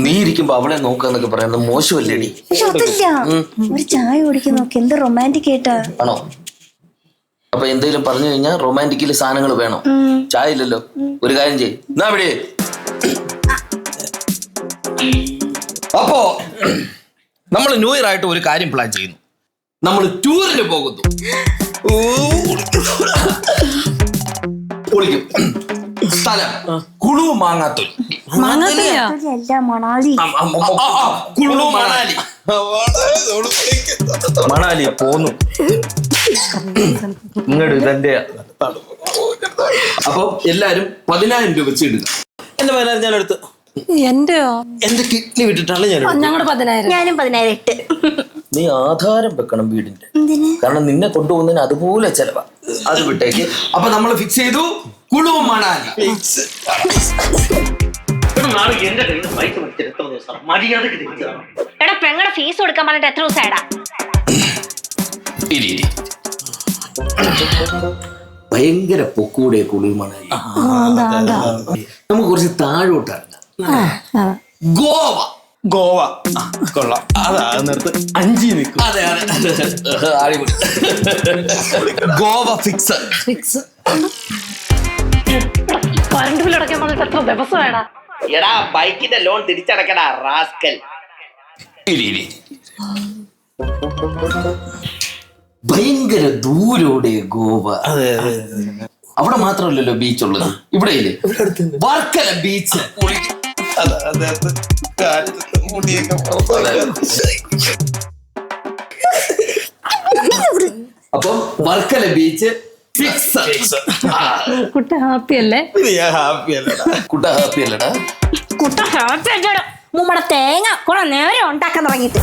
നീ ഇരിക്കുമ്പോ അവളെ നോക്കാന്നൊക്കെ പറയുന്നത് മോശമല്ലേടി? ഒരു ചായ കുടിക്കാൻ നോക്കി, എന്ത് റൊമാൻറ്റിക് ആയിട്ടാ. ആണോ? അപ്പൊ എന്തെങ്കിലും പറഞ്ഞു കഴിഞ്ഞാൽ റൊമാൻറ്റിക്കല് സാധനങ്ങൾ വേണം. ചായ ഇല്ലല്ലോ, ഒരു കാര്യം ചെയ്യ്. എന്നാ ഇവിടെ അപ്പോ നമ്മൾ ന്യൂ ഇയർ ആയിട്ട് ഒരു കാര്യം പ്ലാൻ ചെയ്യുന്നു. നമ്മൾ ടൂറിന് പോകുന്നു. പൊളിക്കും. സ്ഥലം കുളു മാങ്ങാത്തൊലി. കുളു മണാലി. മണാലി പോന്നു. ഇങ്ങോട്ട് ഇതെന്റെ. അപ്പൊ എല്ലാരും 10,000 രൂപ വെച്ച് ഇടുക. എന്റെ 10,000 ഞാൻ എടുത്ത്. എന്റെ കിഡ്നി വിട്ടിട്ടാണ് ഞാൻ. ഞങ്ങളുടെ 10,000. ഞാനും 10,000 ഇട്ട്. നീ ആധാരം വെക്കണം വീടിന്റെ, കാരണം നിന്നെ കൊണ്ടുപോകുന്നതിന് അതുപോലെ ചെലവാ. അത് വിട്ടേക്ക്. അപ്പൊ നമ്മൾ ഫിക്സ് ചെയ്തു കുളു മണാലി. എടാ പെങ്ങളുടെ ഫീസ് കൊടുക്കാൻ പറഞ്ഞിട്ട് എത്ര ദിവസമായിടാ? ഭയങ്കര പൊക്കൂടെ കുളു മണാലി. നമുക്ക് കുറച്ച് താഴോട്ട് ഇറങ്ങാം. ഗോവ. ഗോവ കൊള്ളാം. അതാ നേരത്തെ 5 നിൽക്കും. അതെ അടിപൊളി. ഗോവ ഫിക്സ്. കറണ്ട് ബിൽ അടയ്ക്കാൻ പറഞ്ഞിട്ട് എത്ര ദിവസം വേടാ? എടാ ബൈക്കിന്റെ ലോൺ തിരിച്ചടക്കടാ റാസ്കൽ. ഭയങ്കര ദൂരോടെ ഗോവ. അവിടെ മാത്രമല്ലല്ലോ ബീച്ച് ഉള്ളത്, ഇവിടെ ഇല്ലേ വർക്കല ബീച്ച്. അപ്പൊ വർക്കല ബീച്ച് ഫിക്സ്. കുട്ട ഹാപ്പി അല്ലേ? കുട്ട ഹാപ്പി അല്ലടാ. കുട്ട ഹാപ്പി അല്ലടാ. നമ്മുടെ തേങ്ങ കുറെ നേരം ഉണ്ടാക്കാൻ തുടങ്ങിയിട്ട്